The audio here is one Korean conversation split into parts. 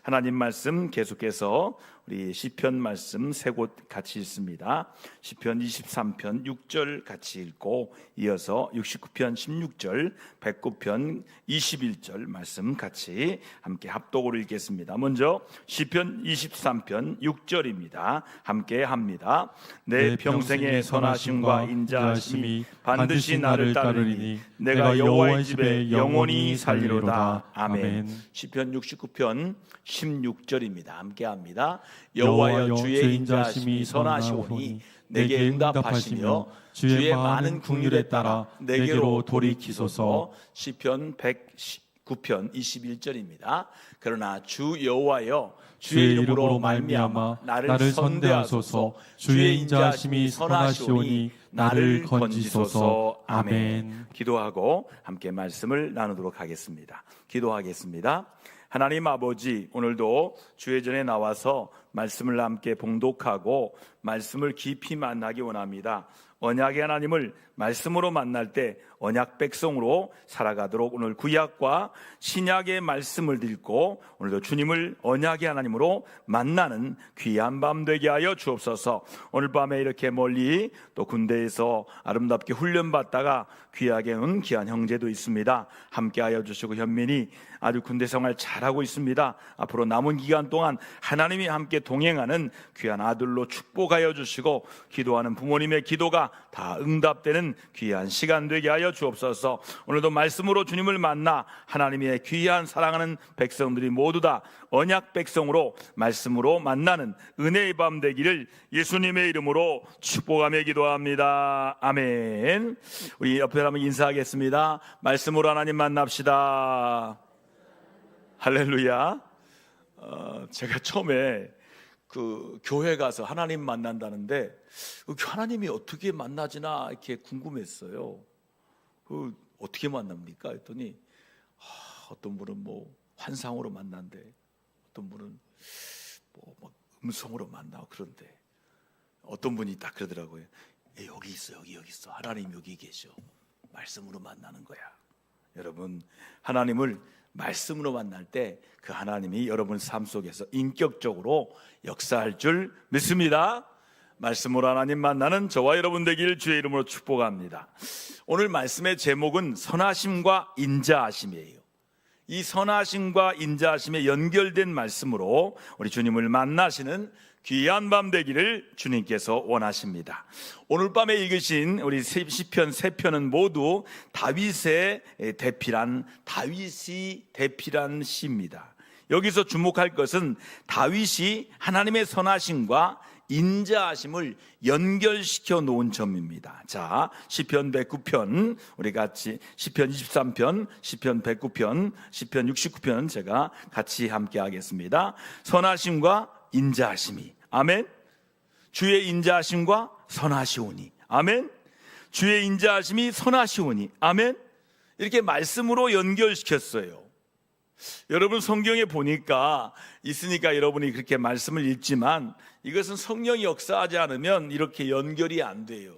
하나님 말씀 계속해서 우리 시편 말씀 세 곳 같이 읽습니다. 시편 23편 6절 같이 읽고 이어서 69편 16절, 109편 21절 말씀 같이 함께 합독으로 읽겠습니다. 먼저 시편 23편 6절입니다. 함께 합니다. 내 평생의 선하심과 인자하심이 반드시 나를 따르리니 내가 여호와의 집에 영원히 살리로다. 아멘. 시편 69편 16절입니다. 함께 합니다. 여호와여 주의 인자하심이 선하시오니 내게 응답하시며 주의 많은 긍휼에 따라 내게로 돌이키소서. 시편 109편 21절입니다. 그러나 주 여호와여 주의 이름으로 말미암아 나를 선대하소서. 주의 인자하심이 선하시오니 나를 건지소서. 아멘. 기도하고 함께 말씀을 나누도록 하겠습니다. 기도하겠습니다. 하나님 아버지, 오늘도 주의 전에 나와서 말씀을 함께 봉독하고 말씀을 깊이 만나기 원합니다. 언약의 하나님을 말씀으로 만날 때 언약 백성으로 살아가도록 오늘 구약과 신약의 말씀을 읽고 오늘도 주님을 언약의 하나님으로 만나는 귀한 밤 되게 하여 주옵소서. 오늘 밤에 이렇게 멀리 또 군대에서 아름답게 훈련받다가 귀하게 온 귀한 형제도 있습니다. 함께 하여 주시고 현민이 아주 군대 생활 잘하고 있습니다. 앞으로 남은 기간 동안 하나님이 함께 동행하는 귀한 아들로 축복하여 주시고 기도하는 부모님의 기도가 다 응답되는 귀한 시간 되게 하여 주옵소서. 오늘도 말씀으로 주님을 만나 하나님의 귀한 사랑하는 백성들이 모두 다 언약 백성으로 말씀으로 만나는 은혜의 밤 되기를 예수님의 이름으로 축복하며 기도합니다. 아멘. 우리 옆에 한번 인사하겠습니다. 말씀으로 하나님 만납시다. 할렐루야. 제가 처음에 그 교회 가서 하나님 만난다는데 하나님이 어떻게 만나지나 이렇게 궁금했어요. 어떻게 만납니까? 했더니 어떤 분은 뭐 환상으로 만난대, 어떤 분은 뭐 음성으로 만나고 그런데 어떤 분이 딱 그러더라고요. 여기 있어, 여기 있어. 하나님 여기 계셔. 말씀으로 만나는 거야. 여러분, 하나님을 말씀으로 만날 때 그 하나님이 여러분 삶 속에서 인격적으로 역사할 줄 믿습니다. 말씀으로 하나님 만나는 저와 여러분 되길 주의 이름으로 축복합니다. 오늘 말씀의 제목은 선하심과 인자하심이에요. 이 선하심과 인자하심에 연결된 말씀으로 우리 주님을 만나시는 귀한 밤 되기를 주님께서 원하십니다. 오늘 밤에 읽으신 우리 시편 세 편은 모두 다윗이 대필한 시입니다. 여기서 주목할 것은 다윗이 하나님의 선하심과 인자하심을 연결시켜 놓은 점입니다. 자, 시편 109편 우리 같이 시편 23편, 시편 109편, 시편 69편 제가 같이 함께 하겠습니다. 선하심과 인자하심이, 아멘. 주의 인자하심과 선하시오니, 아멘. 주의 인자하심이 선하시오니, 아멘. 이렇게 말씀으로 연결시켰어요. 여러분 성경에 보니까 있으니까 여러분이 그렇게 말씀을 읽지만 이것은 성령이 역사하지 않으면 이렇게 연결이 안 돼요.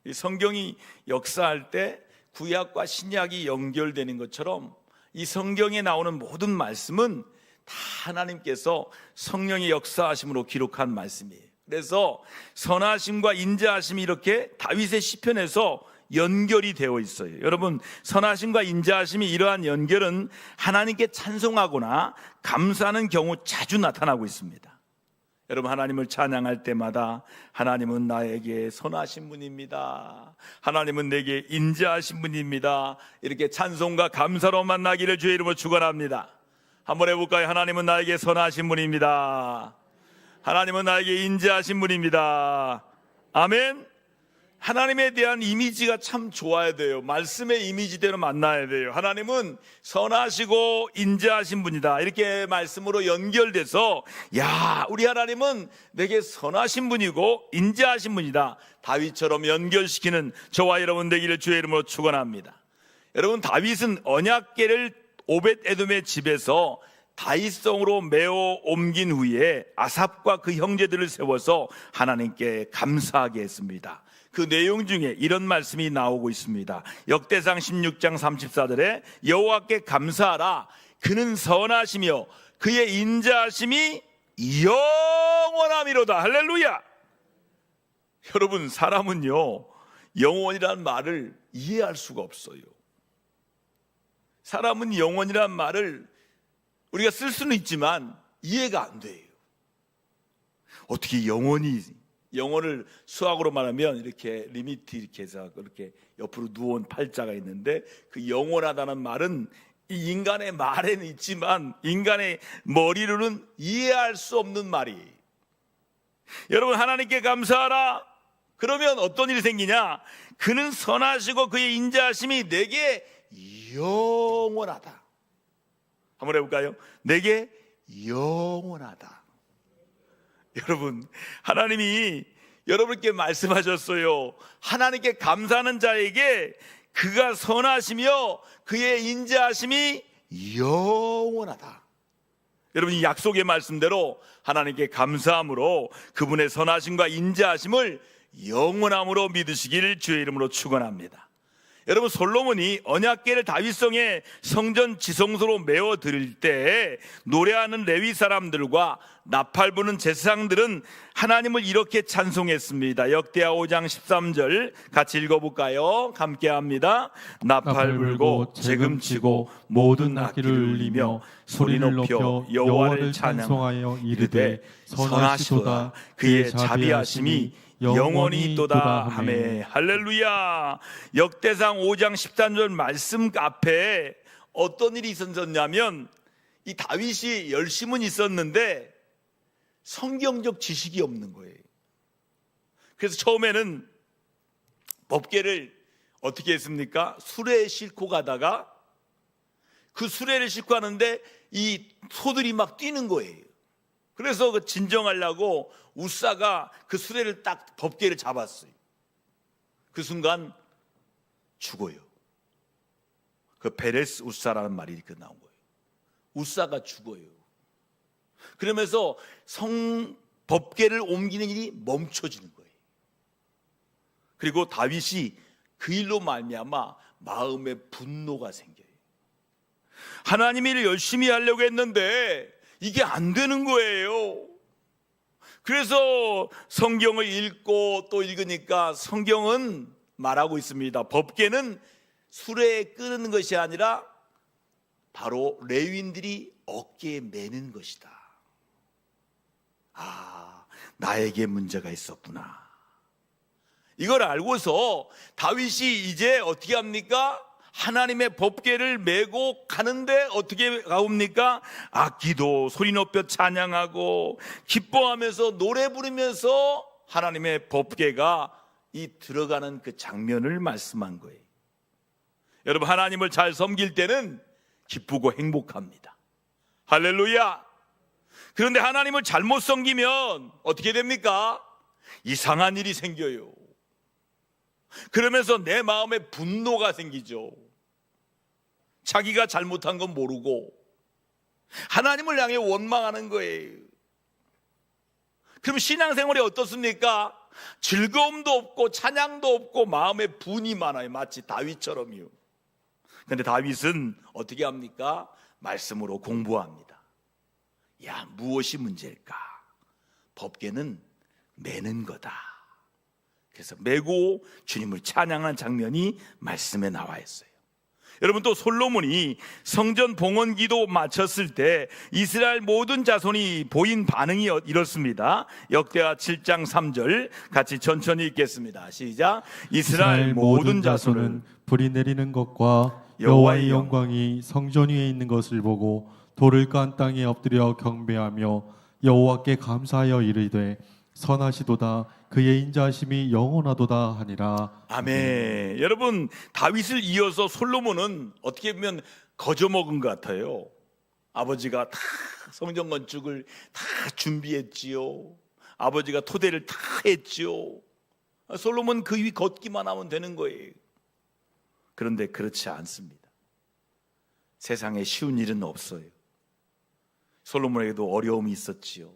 이 성경이 역사할 때 구약과 신약이 연결되는 것처럼 이 성경에 나오는 모든 말씀은 다 하나님께서 성령의 역사하심으로 기록한 말씀이에요. 그래서 선하심과 인자하심이 이렇게 다윗의 시편에서 연결이 되어 있어요. 여러분, 선하심과 인자하심이 이러한 연결은 하나님께 찬송하거나 감사하는 경우 자주 나타나고 있습니다. 여러분, 하나님을 찬양할 때마다 하나님은 나에게 선하신 분입니다. 하나님은 내게 인자하신 분입니다. 이렇게 찬송과 감사로 만나기를 주의 이름으로 축원합니다. 한번 해볼까요? 하나님은 나에게 선하신 분입니다. 하나님은 나에게 인자하신 분입니다. 아멘. 하나님에 대한 이미지가 참 좋아야 돼요. 말씀의 이미지대로 만나야 돼요. 하나님은 선하시고 인자하신 분이다. 이렇게 말씀으로 연결돼서 우리 하나님은 내게 선하신 분이고 인자하신 분이다. 다윗처럼 연결시키는 저와 여러분 되기를 주의 이름으로 축원합니다. 여러분, 다윗은 언약궤를 오벳에돔의 집에서 다윗성으로 메어 옮긴 후에 아삽과 그 형제들을 세워서 하나님께 감사하게 했습니다. 그 내용 중에 이런 말씀이 나오고 있습니다. 역대상 16장 34절에 여호와께 감사하라. 그는 선하시며 그의 인자하심이 영원함이로다. 할렐루야. 여러분, 사람은요 영원이라는 말을 이해할 수가 없어요. 사람은 영원이라는 말을 우리가 쓸 수는 있지만 이해가 안 돼요. 어떻게 영혼을 수학으로 말하면 이렇게 리미트 이렇게 해서 그렇게 옆으로 누워온 팔자가 있는데, 그 영원하다는 말은 이 인간의 말에는 있지만 인간의 머리로는 이해할 수 없는 말이에요. 여러분, 하나님께 감사하라. 그러면 어떤 일이 생기냐? 그는 선하시고 그의 인자하심이 내게 영원하다. 한번 해볼까요? 내게 영원하다. 여러분, 하나님이 여러분께 말씀하셨어요. 하나님께 감사하는 자에게 그가 선하시며 그의 인자하심이 영원하다. 여러분, 이 약속의 말씀대로 하나님께 감사함으로 그분의 선하심과 인자하심을 영원함으로 믿으시기를 주의 이름으로 축원합니다. 여러분, 솔로몬이 언약궤를 다윗성의 성전 지성소로 메워 드릴 때 노래하는 레위 사람들과 나팔 부는 제사장들은 하나님을 이렇게 찬송했습니다. 역대하 5장 13절 같이 읽어볼까요? 함께 합니다. 나팔 불고 재금 치고 모든 악기를 울리며 소리를 높여 여호와를 찬송하여 이르되 선하시도다 그의 자비하심이 영원히 있도다 하매. 할렐루야. 역대상 5장 13절 말씀 앞에 어떤 일이 있었냐면, 이 다윗이 열심은 있었는데 성경적 지식이 없는 거예요. 그래서 처음에는 법궤를 어떻게 했습니까? 수레에 싣고 가다가 그 수레를 싣고 하는데 이 소들이 막 뛰는 거예요. 그래서 그 진정하려고 우사가 그 수레를 딱 법궤를 잡았어요. 그 순간 죽어요. 그 베레스 우사라는 말이 그 나온 거예요. 우사가 죽어요. 그러면서 법궤를 옮기는 일이 멈춰지는 거예요. 그리고 다윗이 그 일로 말미암아 마음에 분노가 생겨요. 하나님 일을 열심히 하려고 했는데 이게 안 되는 거예요. 그래서 성경을 읽고 또 읽으니까 성경은 말하고 있습니다. 법궤는 수레에 끄는 것이 아니라 바로 레위인들이 어깨에 매는 것이다. 아, 나에게 문제가 있었구나. 이걸 알고서 다윗이 이제 어떻게 합니까? 하나님의 법궤를 메고 가는데 어떻게 가옵니까? 악기도 소리 높여 찬양하고 기뻐하면서 노래 부르면서 하나님의 법궤가 이 들어가는 그 장면을 말씀한 거예요. 여러분, 하나님을 잘 섬길 때는 기쁘고 행복합니다. 할렐루야. 그런데 하나님을 잘못 섬기면 어떻게 됩니까? 이상한 일이 생겨요. 그러면서 내 마음에 분노가 생기죠. 자기가 잘못한 건 모르고 하나님을 향해 원망하는 거예요. 그럼 신앙생활이 어떻습니까? 즐거움도 없고 찬양도 없고 마음에 분이 많아요. 마치 다윗처럼요. 그런데 다윗은 어떻게 합니까? 말씀으로 공부합니다. 야, 무엇이 문제일까? 법궤는 매는 거다. 그래서 메고 주님을 찬양한 장면이 말씀에 나와 있어요. 여러분, 또 솔로몬이 성전 봉헌 기도 마쳤을 때 이스라엘 모든 자손이 보인 반응이 이렇습니다. 역대하 7장 3절 같이 천천히 읽겠습니다. 시작. 이스라엘 모든 자손은 불이 내리는 것과 여호와의 영광이 성전 위에 있는 것을 보고 돌을 깐 땅에 엎드려 경배하며 여호와께 감사하여 이르되 선하시도다 그의 인자하심이 영원하도다 하니라. 아멘. 여러분, 다윗을 이어서 솔로몬은 어떻게 보면 거저먹은 것 같아요. 아버지가 다 성전 건축을 다 준비했지요. 아버지가 토대를 다 했지요. 솔로몬 그 위 걷기만 하면 되는 거예요. 그런데 그렇지 않습니다. 세상에 쉬운 일은 없어요. 솔로몬에게도 어려움이 있었지요.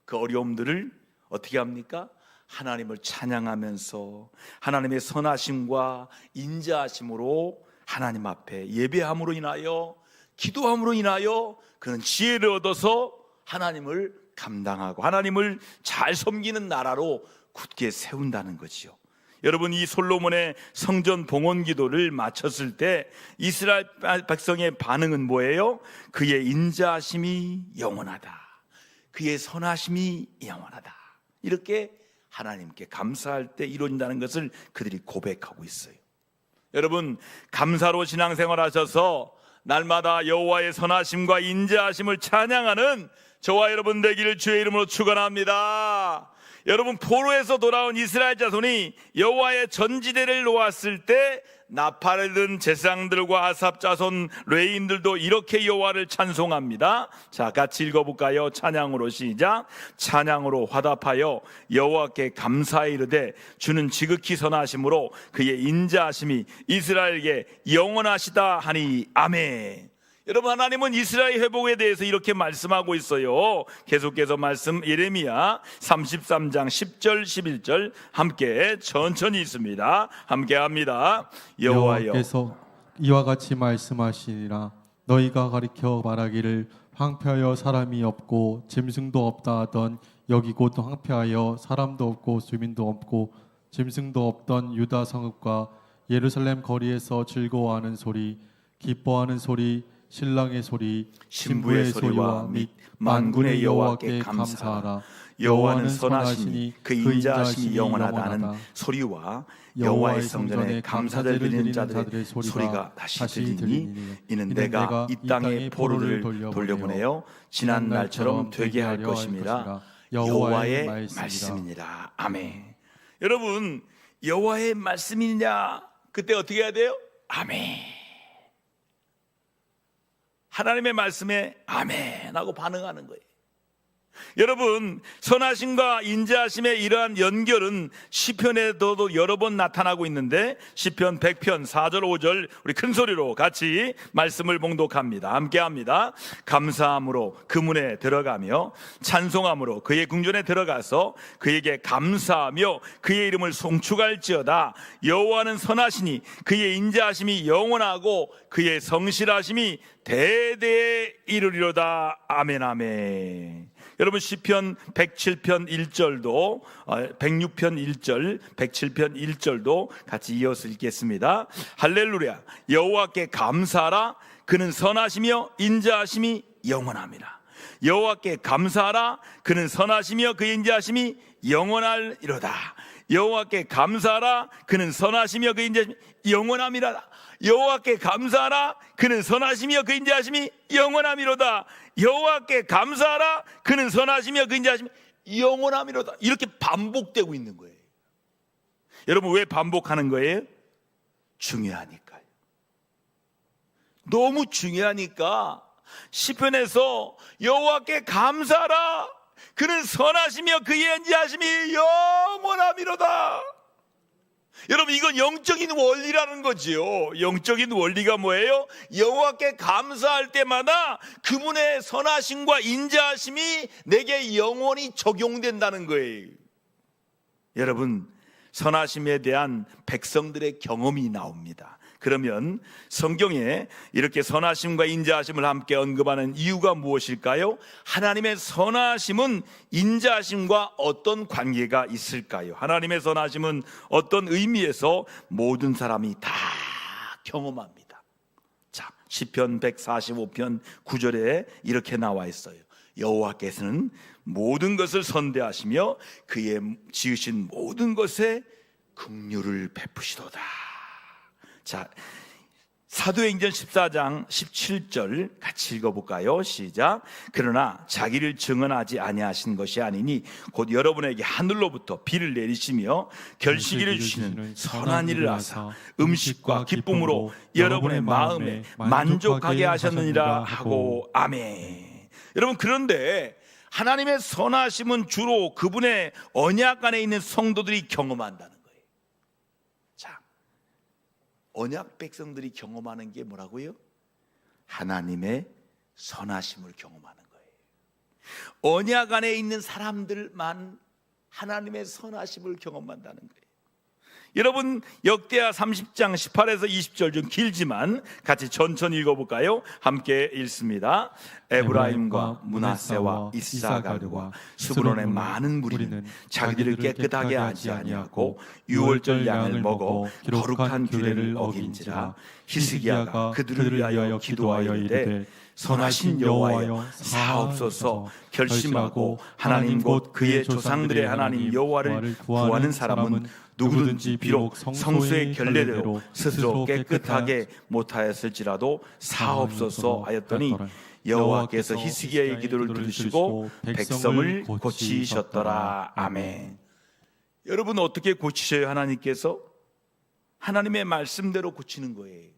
그 어려움들을 어떻게 합니까? 하나님을 찬양하면서 하나님의 선하심과 인자하심으로 하나님 앞에 예배함으로 인하여 기도함으로 인하여 그는 지혜를 얻어서 하나님을 감당하고 하나님을 잘 섬기는 나라로 굳게 세운다는 거지요. 여러분, 이 솔로몬의 성전 봉헌 기도를 마쳤을 때 이스라엘 백성의 반응은 뭐예요? 그의 인자하심이 영원하다, 그의 선하심이 영원하다, 이렇게 하나님께 감사할 때 이루어진다는 것을 그들이 고백하고 있어요. 여러분, 감사로 신앙생활 하셔서 날마다 여호와의 선하심과 인자하심을 찬양하는 저와 여러분 되기를 주의 이름으로 축원합니다. 여러분, 포로에서 돌아온 이스라엘 자손이 여호와의 전지대를 놓았을 때 나팔을 든 제사장들과 아삽 자손 레위인들도 이렇게 여호와를 찬송합니다. 자, 같이 읽어볼까요? 찬양으로 시작. 찬양으로 화답하여 여호와께 감사히 이르되 주는 지극히 선하심으로 그의 인자하심이 이스라엘에게 영원하시다 하니 아멘. 여러분, 하나님은 이스라엘 회복에 대해서 이렇게 말씀하고 있어요. 계속해서 말씀, 예레미야 33장 10절 11절 함께 천천히 있습니다. 함께 합니다. 여호와여, 여호와께서 이와 같이 말씀하시니라. 너희가 가리켜 말하기를 황폐하여 사람이 없고 짐승도 없다 하던 여기 곧 황폐하여 사람도 없고 주민도 없고 짐승도 없던 유다 성읍과 예루살렘 거리에서 즐거워하는 소리, 기뻐하는 소리, 신랑의 소리, 신부의 소리와 및 만군의 여호와께 감사하라. 여호와는 선하시니 그 인자하심이 영원하다는 소리와 여호와의 성전에 감사를 드리는 자들의 소리가 다시 들리니 이는 내가 이 땅에 포로를 돌려보내어 지난 날처럼 되게 할 것임이라. 여호와의 말씀이니라. 아멘. 여러분, 여호와의 말씀이냐, 그때 어떻게 해야 돼요? 아멘. 하나님의 말씀에 아멘 하고 반응하는 거예요. 여러분, 선하심과 인자하심의 이러한 연결은 시편에도 여러 번 나타나고 있는데 시편 100편 4절 5절 우리 큰 소리로 같이 말씀을 봉독합니다. 함께합니다. 감사함으로 그 문에 들어가며 찬송함으로 그의 궁전에 들어가서 그에게 감사하며 그의 이름을 송축할지어다. 여호와는 선하시니 그의 인자하심이 영원하고 그의 성실하심이 대대에 이르리로다. 아멘 아멘. 여러분, 시편 107편 1절도 106편 1절 107편 1절도 같이 이어서 읽겠습니다. 할렐루야. 여호와께 감사하라. 그는 선하시며 인자하심이 영원합니다. 여호와께 감사하라. 그는 선하시며 그의 인자하심이 영원하리로다. 여호와께 감사하라. 그는 선하시며 그의 인자하심이 영원함이라. 여호와께 감사하라. 그는 선하시며 그의 인자하심이 영원함이로다. 여호와께 감사하라. 그는 선하시며 그의 인자하심이 영원함이로다. 이렇게 반복되고 있는 거예요. 여러분, 왜 반복하는 거예요? 중요하니까요. 너무 중요하니까 시편에서 여호와께 감사하라. 그는 선하시며 그의 인자하심이 영원함이로다. 여러분, 이건 영적인 원리라는 거지요. 영적인 원리가 뭐예요? 여호와께 감사할 때마다 그분의 선하심과 인자하심이 내게 영원히 적용된다는 거예요. 여러분, 선하심에 대한 백성들의 경험이 나옵니다. 그러면 성경에 이렇게 선하심과 인자하심을 함께 언급하는 이유가 무엇일까요? 하나님의 선하심은 인자하심과 어떤 관계가 있을까요? 하나님의 선하심은 어떤 의미에서 모든 사람이 다 경험합니다. 자, 시편 145편 9절에 이렇게 나와 있어요. 여호와께서는 모든 것을 선대하시며 그의 지으신 모든 것에 긍휼을 베푸시도다. 자, 사도행전 14장 17절 같이 읽어볼까요? 시작. 그러나 자기를 증언하지 아니하신 것이 아니니 곧 여러분에게 하늘로부터 비를 내리시며 결식일을 주시는 선한 일을 하사 음식과 기쁨으로 여러분의 마음에 만족하게 하셨느니라 하고 아멘. 여러분, 그런데 하나님의 선하심은 주로 그분의 언약 안에 있는 성도들이 경험한다는 거예요. 언약 백성들이 경험하는 게 뭐라고요? 하나님의 선하심을 경험하는 거예요. 언약 안에 있는 사람들만 하나님의 선하심을 경험한다는 거예요. 여러분 역대하 30장 18에서 20절 좀 길지만 같이 천천히 읽어볼까요? 함께 읽습니다. 에브라임과 므낫세와 이사갈과 스불론의 많은 무리는 자기들을 깨끗하게 하지 아니하고 유월절 양을 먹어 거룩한 규례를 어긴지라. 히스기야가 그들을 위하여 기도하여 이르되 선하신 여호와여 사하옵소서. 결심하고 하나님 곧 그의 조상들의 하나님 여호와를 구하는 사람은 누구든지 비록 성소의 결례대로 스스로 깨끗하게 못하였을지라도 사하옵소서 하였더니 여호와께서 히스기야의 기도를 들으시고 백성을 고치셨더라. 아멘. 여러분 어떻게 고치셔요? 하나님께서 하나님의 말씀대로 고치는 거예요.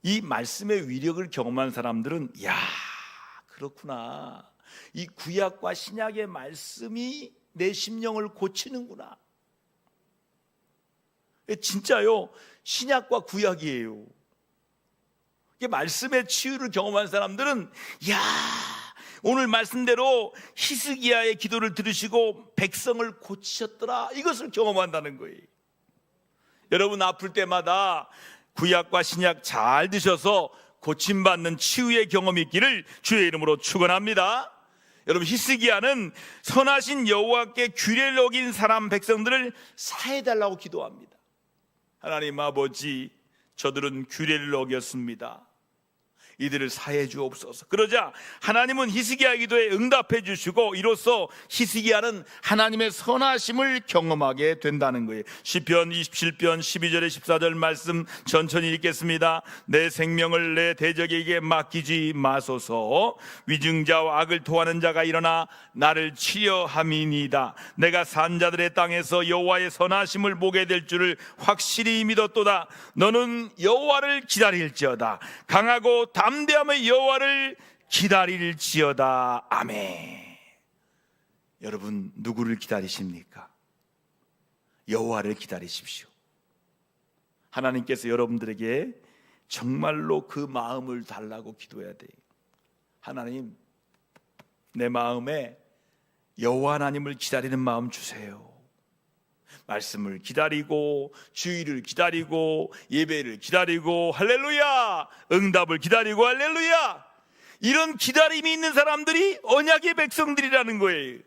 이 말씀의 위력을 경험한 사람들은 야, 그렇구나. 이 구약과 신약의 말씀이 내 심령을 고치는구나. 진짜요, 신약과 구약이에요. 말씀의 치유를 경험한 사람들은 야, 오늘 말씀대로 히스기야의 기도를 들으시고 백성을 고치셨더라, 이것을 경험한다는 거예요. 여러분 아플 때마다 구약과 신약 잘 드셔서 고침받는 치유의 경험이 있기를 주의 이름으로 축원합니다. 여러분 히스기야는 선하신 여호와께 규례를 어긴 사람 백성들을 사해달라고 기도합니다. 하나님 아버지, 저들은 규례를 어겼습니다. 이들을 사해 주옵소서. 그러자 하나님은 히스기야 기도에 응답해 주시고 이로써 히스기야는 하나님의 선하심을 경험하게 된다는 거예요. 시편 27편 12절에 14절 말씀 천천히 읽겠습니다. 내 생명을 내 대적에게 맡기지 마소서. 위증자와 악을 토하는 자가 일어나 나를 치려 함이니이다. 내가 산자들의 땅에서 여호와의 선하심을 보게 될 줄을 확실히 믿었도다. 너는 여호와를 기다릴지어다. 강하고 담대함의 여호와를 기다릴지어다. 아멘. 여러분 누구를 기다리십니까? 여호와를 기다리십시오. 하나님께서 여러분들에게 정말로 그 마음을 달라고 기도해야 돼요. 하나님, 내 마음에 여호와 하나님을 기다리는 마음 주세요. 말씀을 기다리고 주의를 기다리고 예배를 기다리고 할렐루야, 응답을 기다리고 할렐루야, 이런 기다림이 있는 사람들이 언약의 백성들이라는 거예요.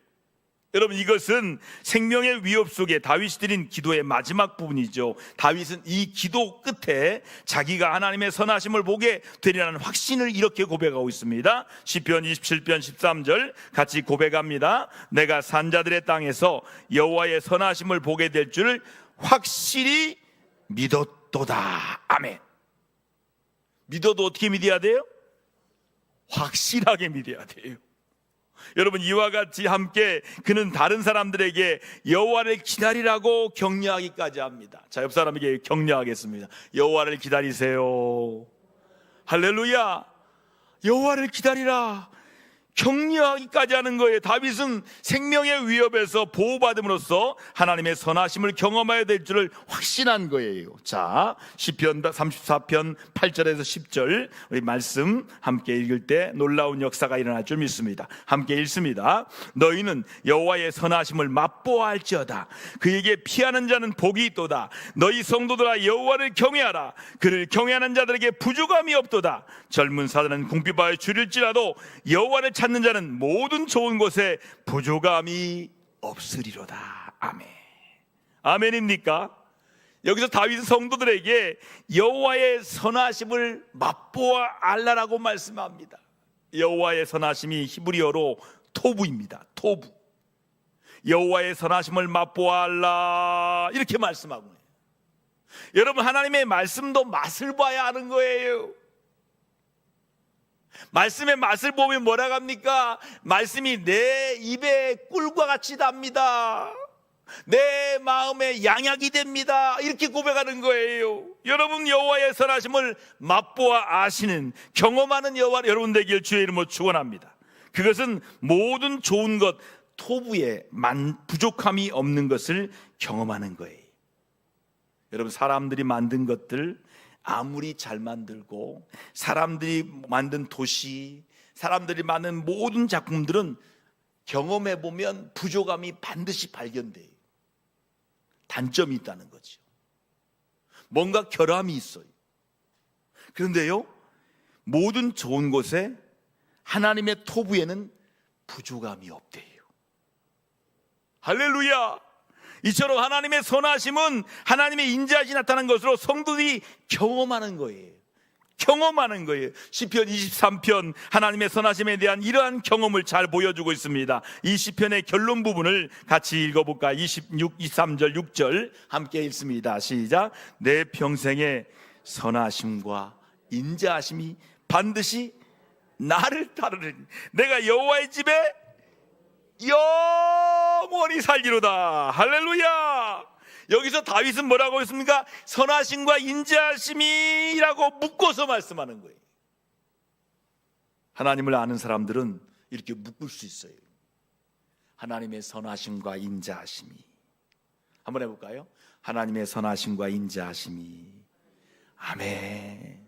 여러분 이것은 생명의 위협 속에 다윗이 드린 기도의 마지막 부분이죠. 다윗은 이 기도 끝에 자기가 하나님의 선하심을 보게 되리라는 확신을 이렇게 고백하고 있습니다. 시편 27편 13절 같이 고백합니다. 내가 산자들의 땅에서 여호와의 선하심을 보게 될 줄을 확실히 믿었도다. 아멘. 믿어도 어떻게 믿어야 돼요? 확실하게 믿어야 돼요. 여러분 이와 같이 함께 그는 다른 사람들에게 여호와를 기다리라고 격려하기까지 합니다. 자, 옆 사람에게 격려하겠습니다. 여호와를 기다리세요. 할렐루야. 여호와를 기다리라, 격려하기까지 하는 거예요. 다윗은 생명의 위협에서 보호받음으로써 하나님의 선하심을 경험해야 될 줄을 확신한 거예요. 자, 시편 34편 8절에서 10절 우리 말씀 함께 읽을 때 놀라운 역사가 일어날 줄 믿습니다. 함께 읽습니다. 너희는 여호와의 선하심을 맛보아 알지어다. 그에게 피하는 자는 복이 있도다. 너희 성도들아 여호와를 경외하라. 그를 경외하는 자들에게 부족함이 없도다. 젊은 사람은 궁핍하여 줄일지라도 여호와를 찾는 자는 모든 좋은 곳에 부족함이 없으리로다. 아멘. 아멘입니까? 여기서 다윗은 성도들에게 여호와의 선하심을 맛보아 알라라고 말씀합니다. 여호와의 선하심이 히브리어로 토부입니다. 토부. 여호와의 선하심을 맛보아 알라, 이렇게 말씀하고 있어요. 여러분 하나님의 말씀도 맛을 봐야 하는 거예요. 말씀의 맛을 보면 뭐라고 합니까? 말씀이 내 입에 꿀과 같이 답니다. 내 마음에 양약이 됩니다. 이렇게 고백하는 거예요. 여러분 여호와의 선하심을 맛보아 아시는, 경험하는 여호와 여러분 되길 주의 이름으로 축원합니다. 그것은 모든 좋은 것, 토부에 부족함이 없는 것을 경험하는 거예요. 여러분 사람들이 만든 것들 아무리 잘 만들고 사람들이 만든 도시, 사람들이 만든 모든 작품들은 경험해 보면 부족함이 반드시 발견돼요. 단점이 있다는 거죠. 뭔가 결함이 있어요. 그런데요, 모든 좋은 곳에 하나님의 토부에는 부족함이 없대요. 할렐루야! 이처럼 하나님의 선하심은 하나님의 인자하심이 나타난 것으로 성도들이 경험하는 거예요. 경험하는 거예요. 시편 23편 하나님의 선하심에 대한 이러한 경험을 잘 보여주고 있습니다. 이 시편의 결론 부분을 같이 읽어볼까요? 23절 6절 함께 읽습니다. 시작. 내 평생의 선하심과 인자하심이 반드시 나를 따르리니 내가 여호와의 집에 영원히 살리로다. 할렐루야. 여기서 다윗은 뭐라고 했습니까? 선하심과 인자하심이라고 묶어서 말씀하는 거예요. 하나님을 아는 사람들은 이렇게 묶을 수 있어요. 하나님의 선하심과 인자하심이. 한번 해볼까요? 하나님의 선하심과 인자하심이. 아멘.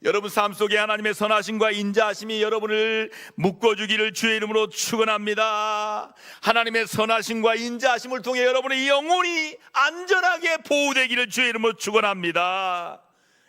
여러분 삶 속에 하나님의 선하심과 인자하심이 여러분을 묶어주기를 주의 이름으로 축원합니다. 하나님의 선하심과 인자하심을 통해 여러분의 영혼이 안전하게 보호되기를 주의 이름으로 축원합니다.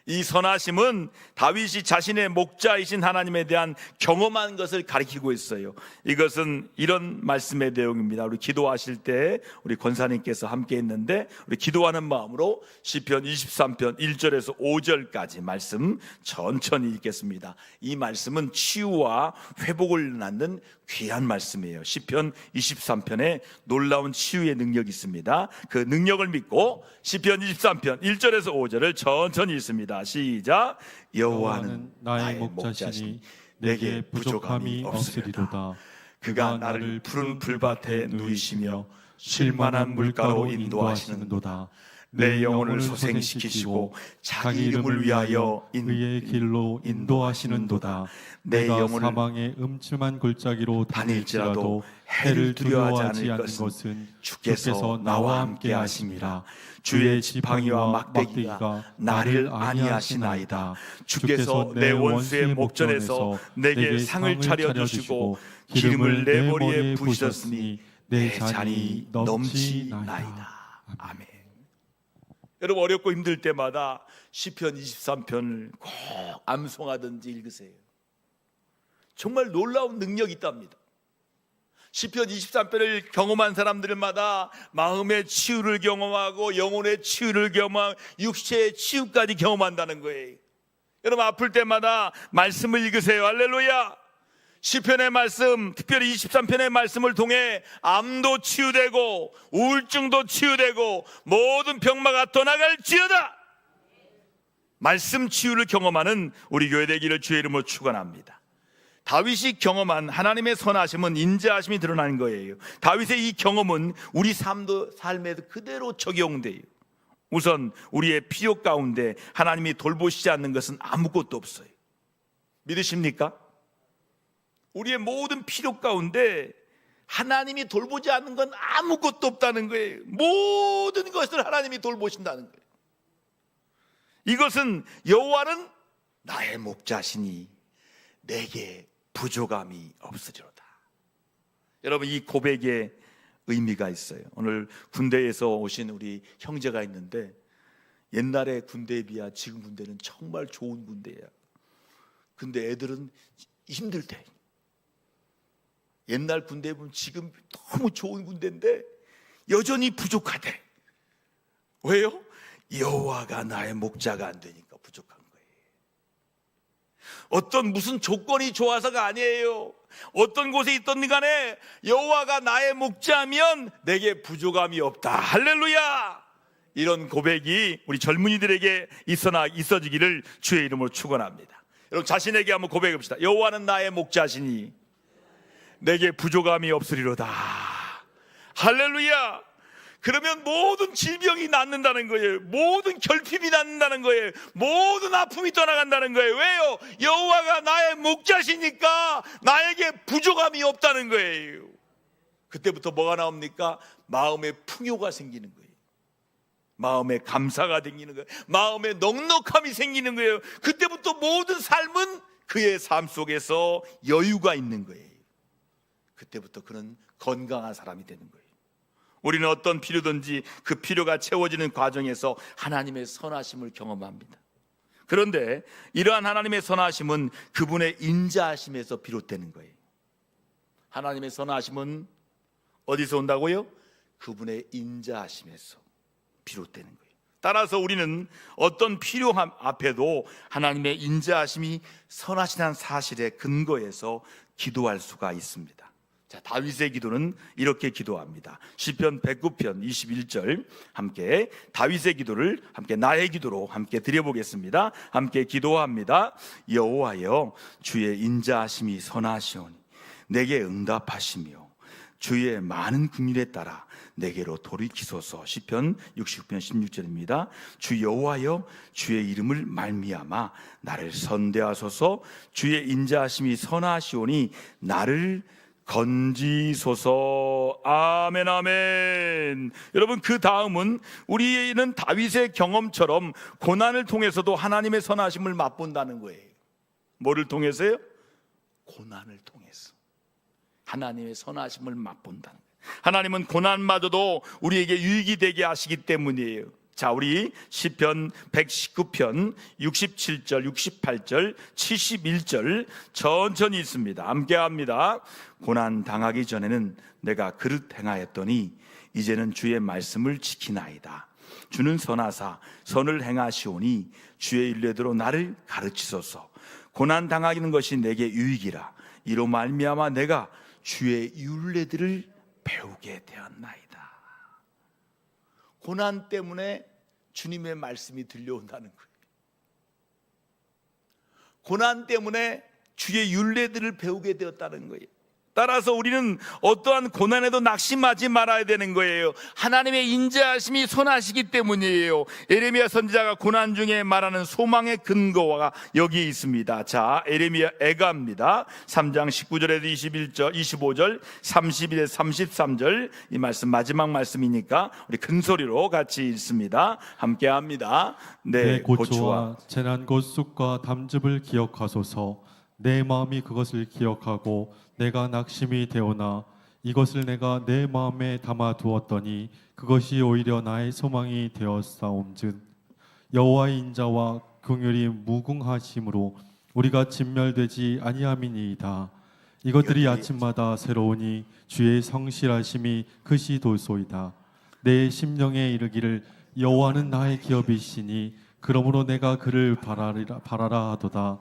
이 선하심은 다윗이 자신의 목자이신 하나님에 대한 경험한 것을 가리키고 있어요. 이것은 이런 말씀의 내용입니다. 우리 기도하실 때 우리 권사님께서 함께 했는데 우리 기도하는 마음으로 시편 23편 1절에서 5절까지 말씀 천천히 읽겠습니다. 이 말씀은 치유와 회복을 낳는 귀한 말씀이에요. 시편 23편에 놀라운 치유의 능력이 있습니다. 그 능력을 믿고 시편 23편 1절에서 5절을 천천히 읽습니다. 시작. 여호와는 나의 목자시니 내게 부족함이 없으리로다. 그가 나를 푸른 풀밭에 누이시며 쉴만한 물가로 인도하시는도다. 내 영혼을 소생시키시고 자기 이름을 위하여 의의 길로 인도하시는도다. 내 내가 영혼을 사방의 음침한 골짜기로 다닐지라도 해를 두려워하지 않는 것은 주께서 나와 함께 하심이라. 주의 지팡이와 막대기가 나를 안위하시나이다. 주께서 내 원수의 목전에서 내게 상을 차려주시고 기름을 내 머리에 부으셨으니 내 잔이 넘치나이다. 아멘. 여러분 어렵고 힘들 때마다 시편 23편을 꼭 암송하든지 읽으세요. 정말 놀라운 능력이 있답니다. 시편 23편을 경험한 사람들마다 마음의 치유를 경험하고 영혼의 치유를 경험하고 육체의 치유까지 경험한다는 거예요. 여러분 아플 때마다 말씀을 읽으세요. 할렐루야. 시편의 말씀, 특별히 23편의 말씀을 통해 암도 치유되고 우울증도 치유되고 모든 병마가 떠나갈지어다. 말씀 치유를 경험하는 우리 교회 되기를 주의 이름으로 축원합니다. 다윗이 경험한 하나님의 선하심은 인자하심이 드러나는 거예요. 다윗의 이 경험은 우리 삶에도 그대로 적용돼요. 우선 우리의 필요 가운데 하나님이 돌보시지 않는 것은 아무것도 없어요. 믿으십니까? 우리의 모든 필요 가운데 하나님이 돌보지 않는 건 아무것도 없다는 거예요. 모든 것을 하나님이 돌보신다는 거예요. 이것은 여호와는 나의 목자시니 내게 부족함이 없으리로다. 여러분 이 고백에 의미가 있어요. 오늘 군대에서 오신 우리 형제가 있는데 옛날에 군대에 비하 지금 군대는 정말 좋은 군대야. 근데 애들은 힘들대. 옛날 군대에 보면 지금 너무 좋은 군대인데 여전히 부족하대. 왜요? 여호와가 나의 목자가 안 되니까 부족한 거예요. 어떤 무슨 조건이 좋아서가 아니에요. 어떤 곳에 있든 간에 여호와가 나의 목자면 내게 부족함이 없다. 할렐루야. 이런 고백이 우리 젊은이들에게 있어지기를 주의 이름으로 축원합니다. 여러분 자신에게 한번 고백합시다. 여호와는 나의 목자시니 내게 부족함이 없으리로다. 할렐루야. 그러면 모든 질병이 낫는다는 거예요. 모든 결핍이 낫는다는 거예요. 모든 아픔이 떠나간다는 거예요. 왜요? 여호와가 나의 목자시니까 나에게 부족함이 없다는 거예요. 그때부터 뭐가 나옵니까? 마음에 풍요가 생기는 거예요. 마음에 감사가 생기는 거예요. 마음에 넉넉함이 생기는 거예요. 그때부터 모든 삶은 그의 삶 속에서 여유가 있는 거예요. 그때부터 그는 건강한 사람이 되는 거예요. 우리는 어떤 필요든지 그 필요가 채워지는 과정에서 하나님의 선하심을 경험합니다. 그런데 이러한 하나님의 선하심은 그분의 인자하심에서 비롯되는 거예요. 하나님의 선하심은 어디서 온다고요? 그분의 인자하심에서 비롯되는 거예요. 따라서 우리는 어떤 필요함 앞에도 하나님의 인자하심이 선하시다는 사실에 근거해서 기도할 수가 있습니다. 자, 다윗의 기도는 이렇게 기도합니다. 시편 109편 21절 함께 다윗의 기도를 함께 나의 기도로 함께 드려보겠습니다. 함께 기도합니다. 여호와여, 주의 인자하심이 선하시오니 내게 응답하시며 주의 많은 긍휼에 따라 내게로 돌이키소서. 시편 69편 16절입니다. 주 여호와여, 주의 이름을 말미암아 나를 선대하소서. 주의 인자하심이 선하시오니 나를 건지소서. 아멘, 아멘. 여러분, 그 다음은 우리는 다윗의 경험처럼 고난을 통해서도 하나님의 선하심을 맛본다는 거예요. 뭐를 통해서요? 고난을 통해서 하나님의 선하심을 맛본다는 거예요. 하나님은 고난마저도 우리에게 유익이 되게 하시기 때문이에요. 자, 우리 시편 119편 67절, 68절, 71절 천천히 있습니다. 함께 합니다. 고난 당하기 전에는 내가 그릇 행하였더니 이제는 주의 말씀을 지키나이다. 주는 선하사 선을 행하시오니 주의 율례대로 나를 가르치소서. 고난 당하는 것이 내게 유익이라. 이로 말미암아 내가 주의 율례들을 배우게 되었나이다. 고난 때문에 주님의 말씀이 들려온다는 거예요. 고난 때문에 주의 율례들을 배우게 되었다는 거예요. 따라서 우리는 어떠한 고난에도 낙심하지 말아야 되는 거예요. 하나님의 인자하심이 선하시기 때문이에요. 에레미야 선지자가 고난 중에 말하는 소망의 근거가 여기에 있습니다. 자, 에레미야 애가입니다. 3장 19절에서 21절, 25절, 31에서 33절 이 말씀 마지막 말씀이니까 우리 큰 소리로 같이 읽습니다. 함께 합니다. 내 고초와 재난 곧 쑥과 담즙을 기억하소서. 내 마음이 그것을 기억하고 내가 낙심이 되오나 이것을 내가 내 마음에 담아 두었더니 그것이 오히려 나의 소망이 되었사옴즉 여호와의 인자와 긍휼이 무궁하심으로 우리가 진멸되지 아니함이니이다. 이것들이 아침마다 새로우니 주의 성실하심이 크시도소이다. 내 심령에 이르기를 여호와는 나의 기업이시니 그러므로 내가 그를 바라라 하도다.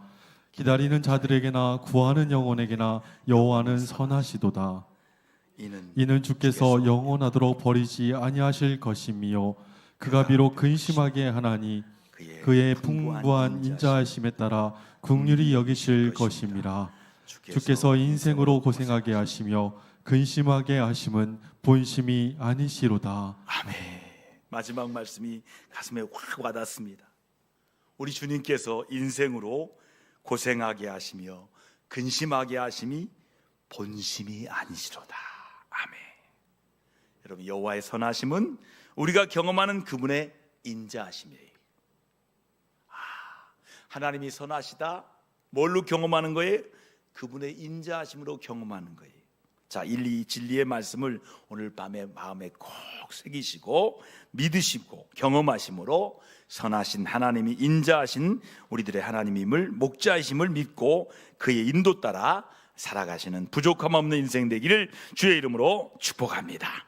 기다리는 자들에게나 구하는 영혼에게나 여호와는 선하시도다. 이는 주께서 영원하도록 버리지 아니하실 것이미요 그가 비록 근심하게 하나니 그의 풍부한 인자하심에 따라 긍휼히 여기실 것임이라. 주께서 인생으로 고생하게 하시며 근심하게 하심은 본심이 아니시로다. 아멘. 마지막 말씀이 가슴에 확 와닿습니다. 우리 주님께서 인생으로 고생하게 하시며 근심하게 하심이 본심이 아니시로다. 아멘. 여러분, 여호와의 선하심은 우리가 경험하는 그분의 인자하심이에요. 하나님이 선하시다. 뭘로 경험하는 거예요? 그분의 인자하심으로 경험하는 거예요. 자, 진리의 말씀을 오늘 밤에 마음에 꼭 새기시고 믿으시고 경험하심으로 선하신 하나님이 인자하신 우리들의 하나님임을, 목자이심을 믿고 그의 인도 따라 살아가시는 부족함 없는 인생 되기를 주의 이름으로 축복합니다.